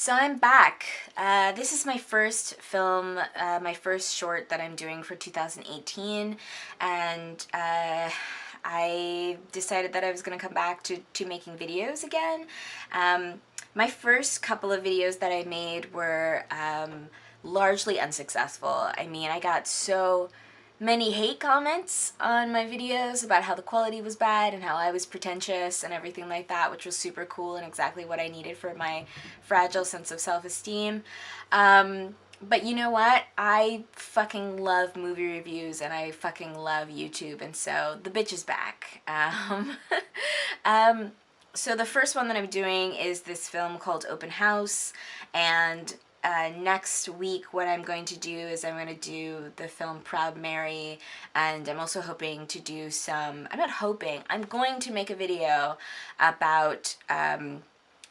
So I'm back. This is my first film, my first short that I'm doing for 2018, and I decided that I was going to come back to making videos again. My first couple of videos that I made were largely unsuccessful. I mean, I got so many hate comments on my videos about how the quality was bad and how I was pretentious and everything like that, which was super cool and exactly what I needed for my fragile sense of self-esteem. But you know what? I fucking love movie reviews and I fucking love YouTube, and so the bitch is back. So the first one that I'm doing is this film called Open House, and next week what I'm going to do is I'm going to do the film Proud Mary, and I'm also hoping to do some, I'm not hoping, I'm going to make a video about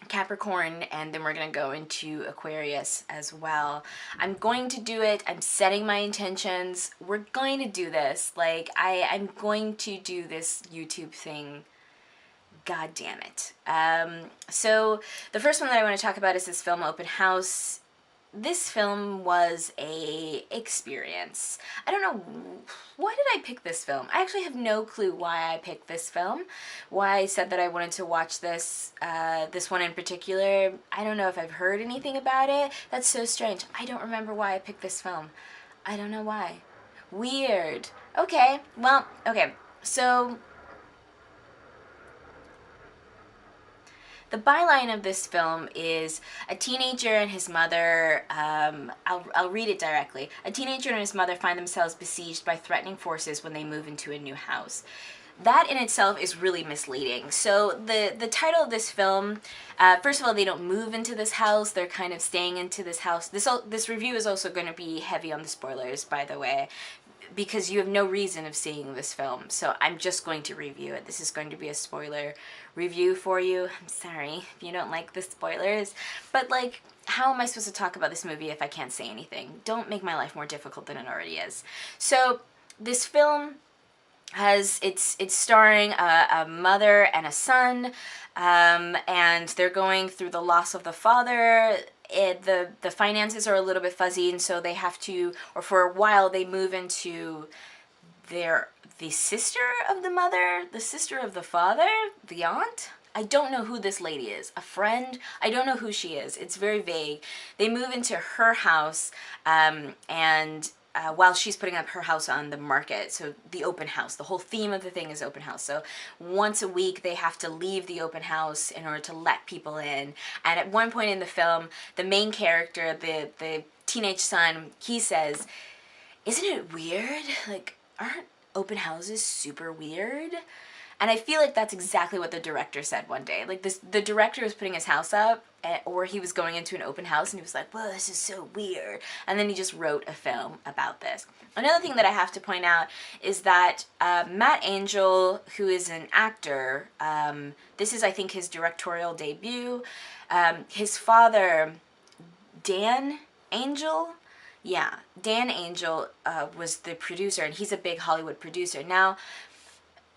Capricorn, and then we're going to go into Aquarius as well. I'm going to do it. I'm setting my intentions. We're going to do this. Like, I'm going to do this YouTube thing. God damn it. So the first one that I want to talk about is this film Open House. This film was a experience. I don't know, why did I pick this film? I actually have no clue why I picked this film, why I said that I wanted to watch this, this one in particular. I don't know if I've heard anything about it. That's so strange. I don't remember why I picked this film. I don't know why. Weird. Okay, well, okay, so the byline of this film is a teenager and his mother, I'll read it directly. A teenager and his mother find themselves besieged by threatening forces when they move into a new house. That in itself is really misleading. So the title of this film, first of all, they don't move into this house, they're kind of staying into this house. This review is also going to be heavy on the spoilers, by the way, because you have no reason of seeing this film, so I'm just going to review it. This is going to be a spoiler review for you. I'm sorry if you don't like the spoilers, but like, how am I supposed to talk about this movie if I can't say anything? Don't make my life more difficult than it already is. So this film has, it's starring a mother and a son, and they're going through the loss of the father. The finances are a little bit fuzzy, and so they have to, or for a while they move into the sister of the mother, the sister of the father, the aunt. I don't know who this lady is. A friend? I don't know who she is. It's very vague. They move into her house, and while she's putting up her house on the market, so the open house. The whole theme of the thing is open house. So once a week they have to leave the open house in order to let people in. And at one point in the film, the main character, the teenage son, he says, "Isn't it weird? Like, aren't open houses super weird?" And I feel like that's exactly what the director said one day. Like, the director was putting his house up, or he was going into an open house, and he was like, "Whoa, this is so weird." And then he just wrote a film about this. Another thing that I have to point out is that Matt Angel, who is an actor, this is, I think, his directorial debut. His father, Dan Angel, yeah, Dan Angel was the producer, and he's a big Hollywood producer. Now,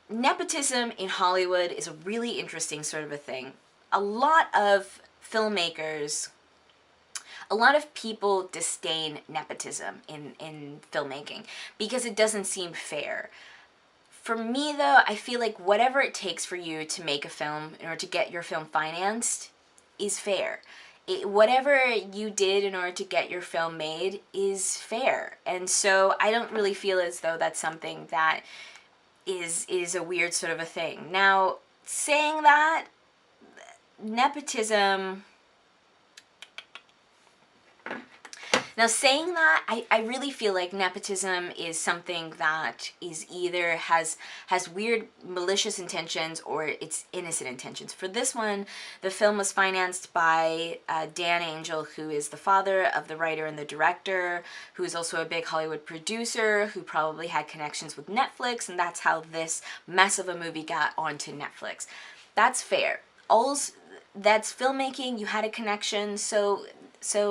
nepotism in Hollywood is a really interesting sort of a thing. A lot of filmmakers, a lot of people disdain nepotism in filmmaking because it doesn't seem fair. For me, though, I feel like whatever it takes for you to make a film in order to get your film financed is fair. Whatever you did in order to get your film made is fair. And so I don't really feel as though that's something that is a weird sort of a thing. Now, saying that, nepotism... Now, saying that, I really feel like nepotism is something that is either has weird malicious intentions or it's innocent intentions. For this one, the film was financed by Dan Angel, who is the father of the writer and the director, who is also a big Hollywood producer, who probably had connections with Netflix, and that's how this mess of a movie got onto Netflix. That's fair. That's filmmaking, you had a connection, so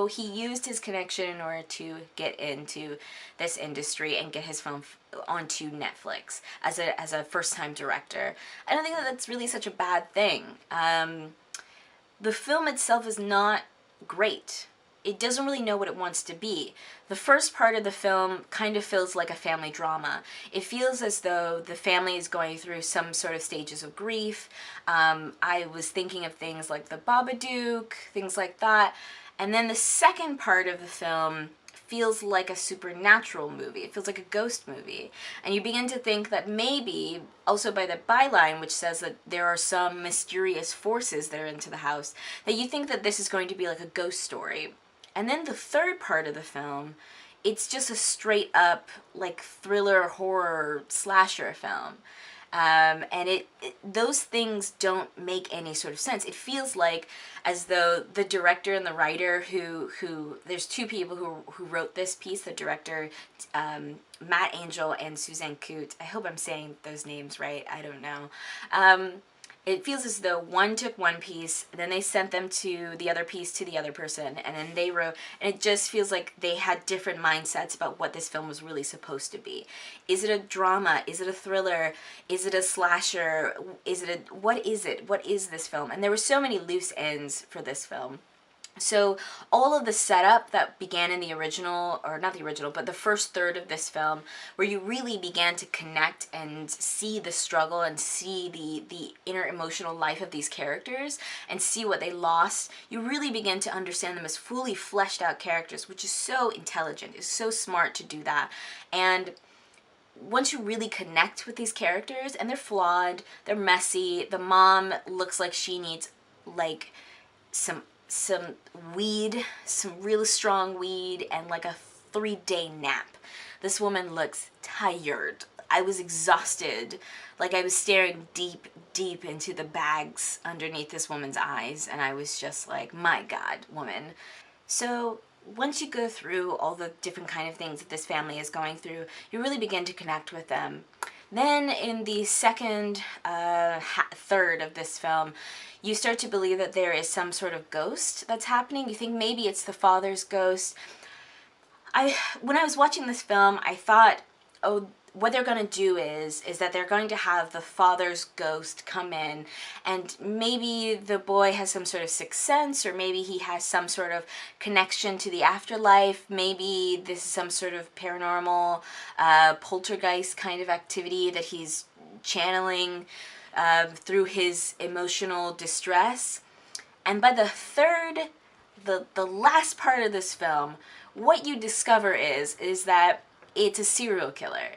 he used his connection in order to get into this industry and get his film onto Netflix as a first-time director. I don't think that that's really such a bad thing. The film itself is not great. It doesn't really know what it wants to be. The first part of the film kind of feels like a family drama. It feels as though the family is going through some sort of stages of grief. I was thinking of things like The Babadook, things like that. And then the second part of the film feels like a supernatural movie. It feels like a ghost movie. And you begin to think that maybe, also by the byline, which says that there are some mysterious forces that are into the house, that you think that this is going to be like a ghost story. And then the third part of the film, it's just a straight up like thriller, horror, slasher film. And those things don't make any sort of sense. It feels like as though the director and the writer who there's two people who wrote this piece, the director, Matt Angel and Suzanne Coote. I hope I'm saying those names right. I don't know. It feels as though one took one piece, then they sent them to the other piece to the other person, and then they wrote, and it just feels like they had different mindsets about what this film was really supposed to be. Is it a drama? Is it a thriller? Is it a slasher? What is it? What is this film? And there were so many loose ends for this film. So all of the setup that began in the original, or not the original, but the first third of this film, where you really began to connect and see the struggle and see the inner emotional life of these characters and see what they lost, you really begin to understand them as fully fleshed out characters, which is so intelligent, it's so smart to do that. And once you really connect with these characters, and they're flawed, they're messy, the mom looks like she needs like some weed, some really strong weed, and like a 3-day nap. This woman looks tired. I was exhausted. Like I was staring deep into the bags underneath this woman's eyes, and I was just like, my God, woman. So once you go through all the different kind of things that this family is going through, you really begin to connect with them. Then in the second third of this film, you start to believe that there is some sort of ghost that's happening. You think maybe it's the father's ghost. When I was watching this film, I thought, oh, what they're going to do is that they're going to have the father's ghost come in, and maybe the boy has some sort of sixth sense, or maybe he has some sort of connection to the afterlife. Maybe this is some sort of paranormal poltergeist kind of activity that he's channeling through his emotional distress. And by the third, the last part of this film, what you discover is that it's a serial killer.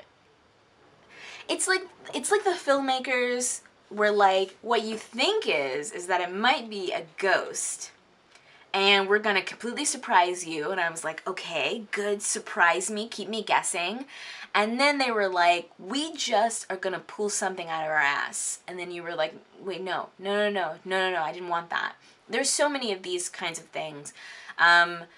It's like the filmmakers were like, what you think is that it might be a ghost, and we're gonna completely surprise you. And I was like, okay, good, surprise me, keep me guessing. And then they were like, we just are gonna pull something out of our ass. And then you were like, wait, no, I didn't want that. There's so many of these kinds of things.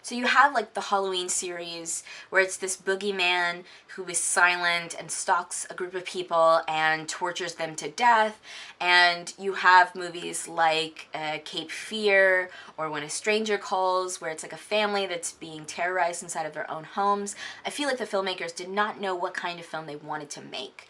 So you have like the Halloween series where it's this boogeyman who is silent and stalks a group of people and tortures them to death. And you have movies like Cape Fear or When a Stranger Calls, where it's like a family that's being terrorized inside of their own homes. I feel like the filmmakers did not know what kind of film they wanted to make.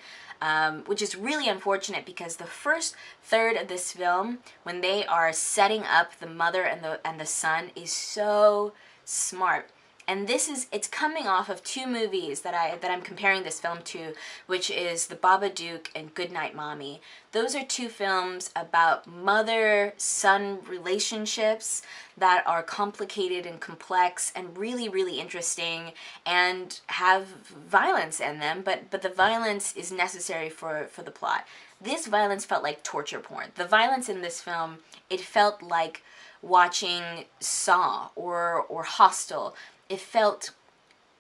Which is really unfortunate, because the first third of this film, when they are setting up the mother and the son, is so smart. And it's coming off of two movies that I'm comparing this film to, which is The Babadook and Goodnight Mommy. Those are two films about mother-son relationships that are complicated and complex and really, really interesting, and have violence in them, but the violence is necessary for the plot. This violence felt like torture porn. The violence in this film, it felt like watching Saw or Hostel. It felt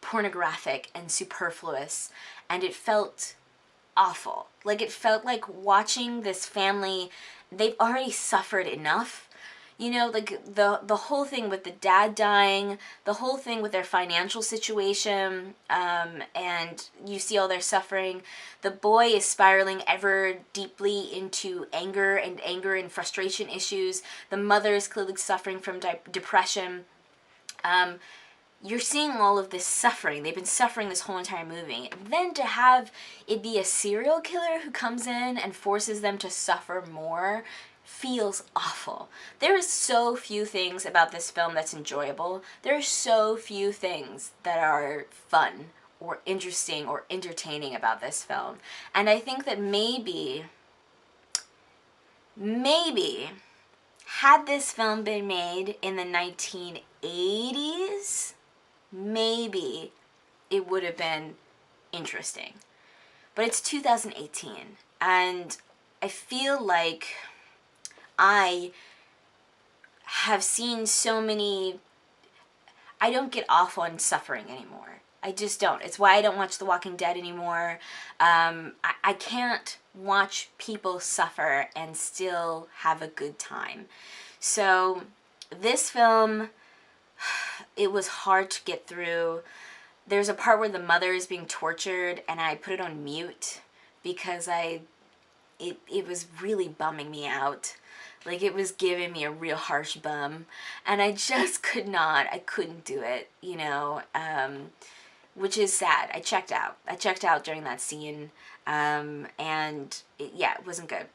pornographic and superfluous, and it felt awful. Like, it felt like watching this family, they've already suffered enough. You know, like the whole thing with the dad dying, the whole thing with their financial situation, and you see all their suffering. The boy is spiraling ever deeply into anger and frustration issues. The mother is clearly suffering from depression. You're seeing all of this suffering. They've been suffering this whole entire movie. Then to have it be a serial killer who comes in and forces them to suffer more feels awful. There are so few things about this film that's enjoyable. There are so few things that are fun or interesting or entertaining about this film. And I think that maybe, had this film been made in the 1980s, maybe it would have been interesting. But it's 2018, and I feel like I have seen so many... I don't get off on suffering anymore. I just don't. It's why I don't watch The Walking Dead anymore. I can't watch people suffer and still have a good time. So this film, it was hard to get through. There's a part where the mother is being tortured, and I put it on mute because it was really bumming me out. Like, it was giving me a real harsh bum, and I just I couldn't do it, you know, which is sad. I checked out during that scene, and yeah, it wasn't good.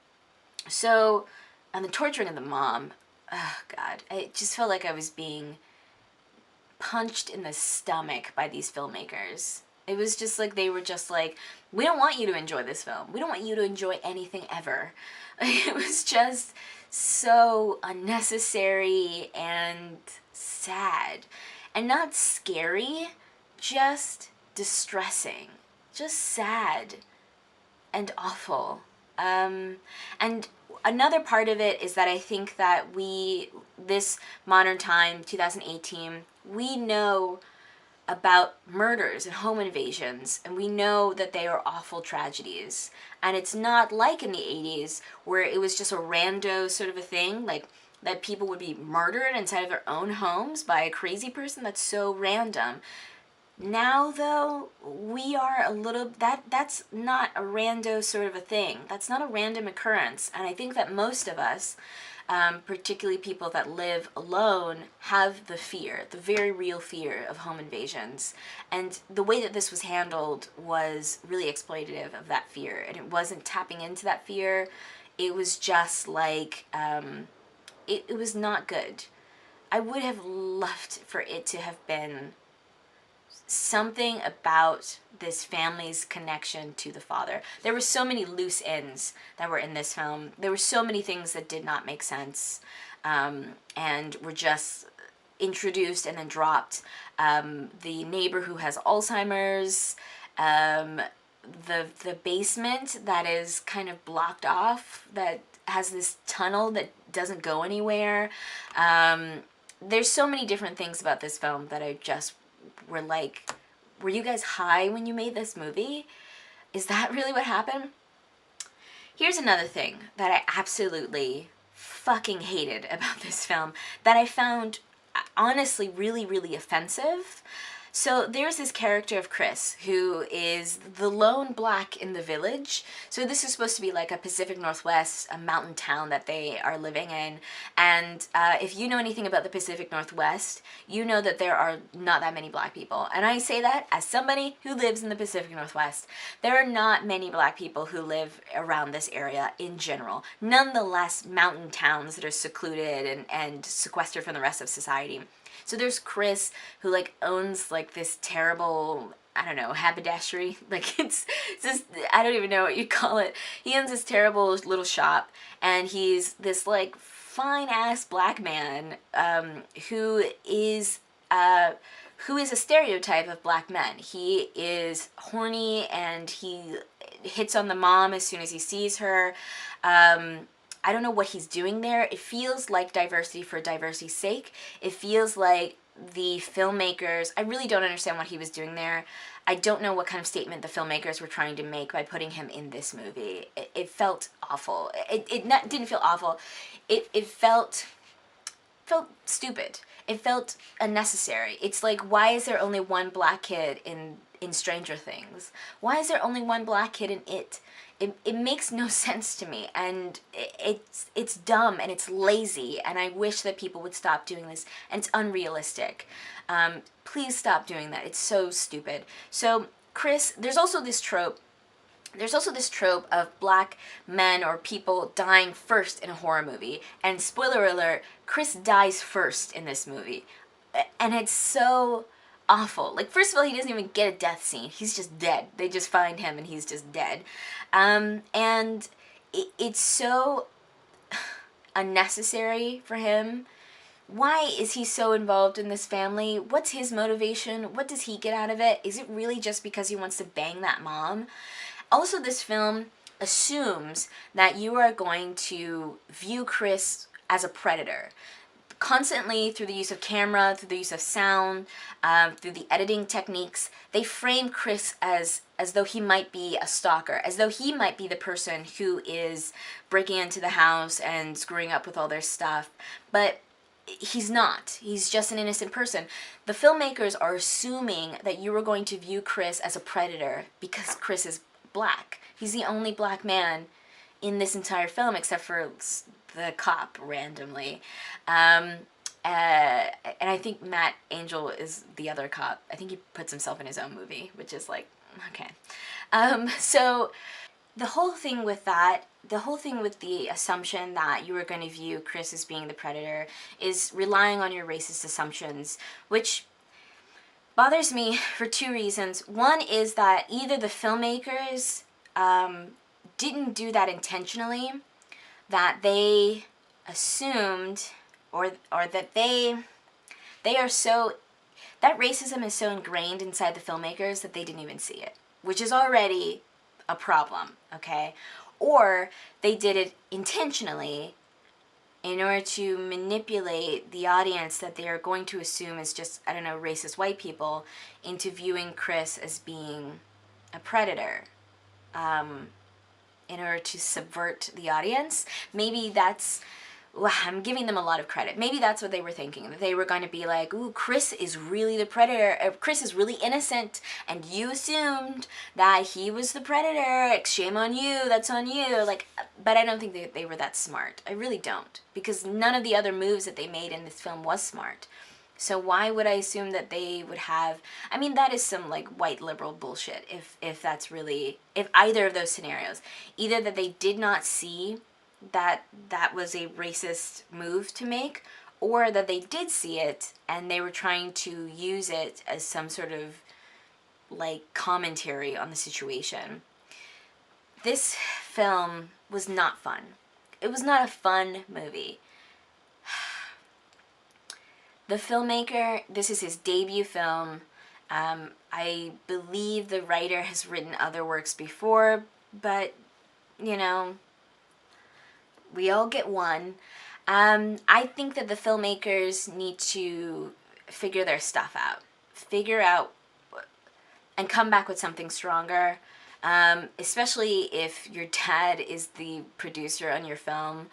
So, and the torturing of the mom, oh God, I just felt like I was being punched in the stomach by these filmmakers. It was just like, they were just like, we don't want you to enjoy this film. We don't want you to enjoy anything ever. It was just so unnecessary and sad. And not scary, just distressing. Just sad and awful. And another part of it is that I think that this modern time, 2018, we know about murders and home invasions, and we know that they are awful tragedies. And it's not like in the 80s where it was just a rando sort of a thing, like that people would be murdered inside of their own homes by a crazy person. That's so random. Now, though, we are a little... That's not a rando sort of a thing. That's not a random occurrence. And I think that most of us, particularly people that live alone, have the fear, the very real fear of home invasions. And the way that this was handled was really exploitative of that fear. And it wasn't tapping into that fear. It was just like... it was not good. I would have loved for it to have been something about this family's connection to the father. There were so many loose ends that were in this film. There were so many things that did not make sense, and were just introduced and then dropped. The neighbor who has Alzheimer's, the basement that is kind of blocked off, that has this tunnel that doesn't go anywhere. There's so many different things about this film that I just were like, were you guys high when you made this movie? Is that really what happened? Here's another thing that I absolutely fucking hated about this film that I found honestly really, really offensive. So there's this character of Chris, who is the lone black in the village. So this is supposed to be like a Pacific Northwest, a mountain town that they are living in. And if you know anything about the Pacific Northwest, you know that there are not that many black people. And I say that as somebody who lives in the Pacific Northwest. There are not many black people who live around this area in general. Nonetheless, mountain towns that are secluded and sequestered from the rest of society. So there's Chris, who like owns like this terrible, I don't know, haberdashery. Like it's just, I don't even know what you call it. He owns this terrible little shop, and he's this like fine ass black man, who is a stereotype of black men. He is horny, and he hits on the mom as soon as he sees her. I don't know what he's doing there. It feels like diversity for diversity's sake. It feels like the filmmakers... I really don't understand what he was doing there. I don't know what kind of statement the filmmakers were trying to make by putting him in this movie. It felt awful. It didn't feel awful. It felt stupid. It felt unnecessary. It's like, why is there only one black kid in Stranger Things? Why is there only one black kid in It? It makes no sense to me, and it's dumb, and it's lazy, and I wish that people would stop doing this, and it's unrealistic. Please stop doing that. It's so stupid. So Chris, there's also this trope There's also this trope of black men or people dying first in a horror movie. And spoiler alert, Chris dies first in this movie. And it's so awful. Like, first of all, he doesn't even get a death scene. He's just dead. They just find him and he's just dead. And it's so unnecessary for him. Why is he so involved in this family? What's his motivation? What does he get out of it? Is it really just because he wants to bang that mom? Also, this film assumes that you are going to view Chris as a predator. Constantly, through the use of camera, through the use of sound, through the editing techniques, they frame Chris as though he might be a stalker, as though he might be the person who is breaking into the house and screwing up with all their stuff. But he's not. He's just an innocent person. The filmmakers are assuming that you are going to view Chris as a predator because Chris is black. He's the only black man in this entire film except for the cop randomly. And I think Matt Angel is the other cop. I think he puts himself in his own movie, which is like, okay. So the whole thing with that, the whole thing with the assumption that you are going to view Chris as being the predator is relying on your racist assumptions, which bothers me for two reasons. One is that either the filmmakers didn't do that intentionally, that they assumed, or that they are so, that racism is so ingrained inside the filmmakers that they didn't even see it, which is already a problem, okay? Or they did it intentionally in order to manipulate the audience that they are going to assume is just, I don't know, racist white people into viewing Chris as being a predator in order to subvert the audience. Maybe that's, well, I'm giving them a lot of credit. Maybe that's what they were thinking, that they were going to be like, ooh, Chris is really the predator, Chris is really innocent, and you assumed that he was the predator, shame on you, that's on you, like, but I don't think they were that smart. I really don't, because none of the other moves that they made in this film was smart. So why would I assume that they would have, I mean, that is some, like, white liberal bullshit, if that's really, if either of those scenarios, either that they did not see that was a racist move to make, or that they did see it and they were trying to use it as some sort of like commentary on the situation. This film was not fun. It was not a fun movie. The filmmaker, this is his debut film. I believe the writer has written other works before, but, you know, we all get one. I think that the filmmakers need to figure their stuff out. Figure out and come back with something stronger. Especially if your dad is the producer on your film.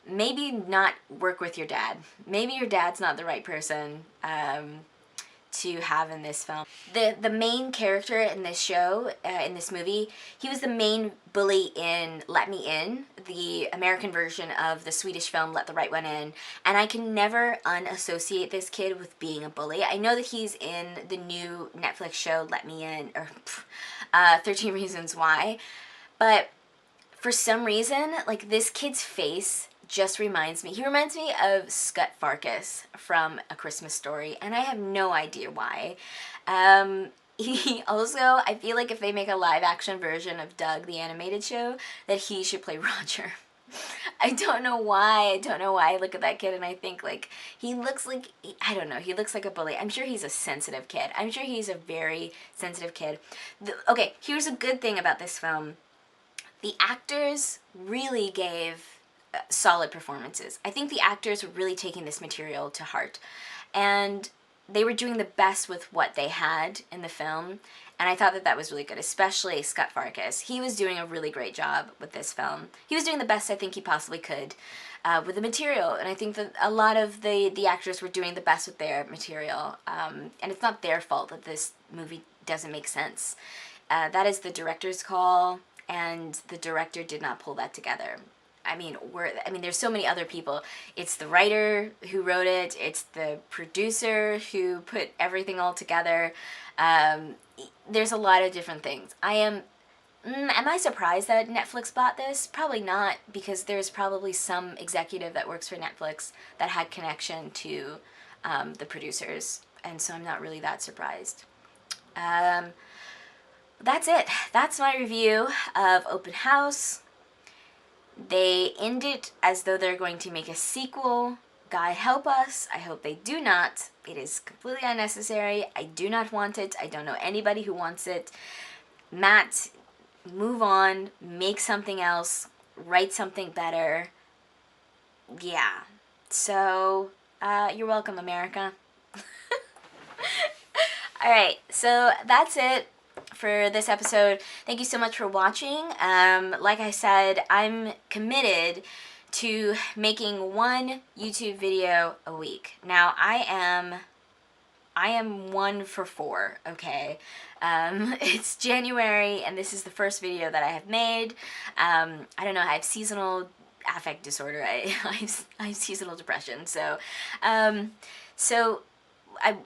Maybe not work with your dad. Maybe your dad's not the right person to have in this film. The main character in this show, in this movie, he was the main bully in Let Me In, the American version of the Swedish film Let the Right One In, and I can never unassociate this kid with being a bully. I know that he's in the new Netflix show Let Me In, or 13 Reasons Why, but for some reason, like, this kid's face just reminds me, he reminds me of Scut Farkus from A Christmas Story, and I have no idea why. He also, I feel like if they make a live action version of Doug, the animated show, that he should play Roger. I don't know why I look at that kid and I think, like, he looks like, I don't know, he looks like a bully. I'm sure he's a sensitive kid. I'm sure he's a very sensitive kid. Okay, here's a good thing about this film. The actors really gave solid performances. I think the actors were really taking this material to heart, and they were doing the best with what they had in the film, and I thought that that was really good, especially Scut Farkus. He was doing a really great job with this film. He was doing the best I think he possibly could with the material, and I think that a lot of the actors were doing the best with their material, and it's not their fault that this movie doesn't make sense. That is the director's call, and the director did not pull that together. I mean, there's so many other people. It's the writer who wrote it. It's the producer who put everything all together. There's a lot of different things. I am Am I surprised that Netflix bought this? Probably not, because there's probably some executive that works for Netflix that had connection to the producers, and so I'm not really that surprised. That's it. That's my review of Open House. They end it as though they're going to make a sequel. God help us. I hope they do not. It is completely unnecessary. I do not want it. I don't know anybody who wants it. Matt, move on. Make something else. Write something better. Yeah. So, you're welcome, America. Alright, so that's it for this episode. Thank you so much for watching. Like I said, I'm committed to making one YouTube video a week. Now, I am 1 for 4, okay? It's January, and this is the first video that I have made. I don't know, I have seasonal affect disorder. I have seasonal depression, so,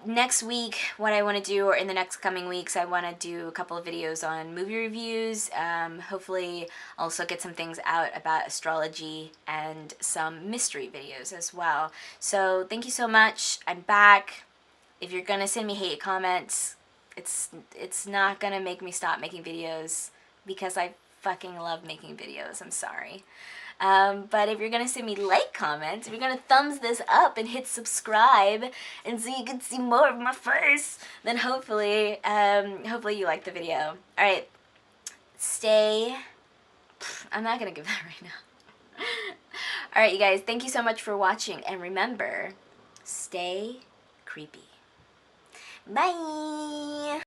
next week, what I want to do, or in the next coming weeks, I want to do a couple of videos on movie reviews. Hopefully, also get some things out about astrology and some mystery videos as well. So, thank you so much. I'm back. If you're gonna send me hate comments, it's not gonna make me stop making videos, because I fucking love making videos. I'm sorry. But if you're gonna send me like comments, if you're gonna thumbs this up and hit subscribe, and so you can see more of my face, then hopefully you like the video. Alright, I'm not gonna give that right now. Alright, you guys, thank you so much for watching, and remember, stay creepy. Bye!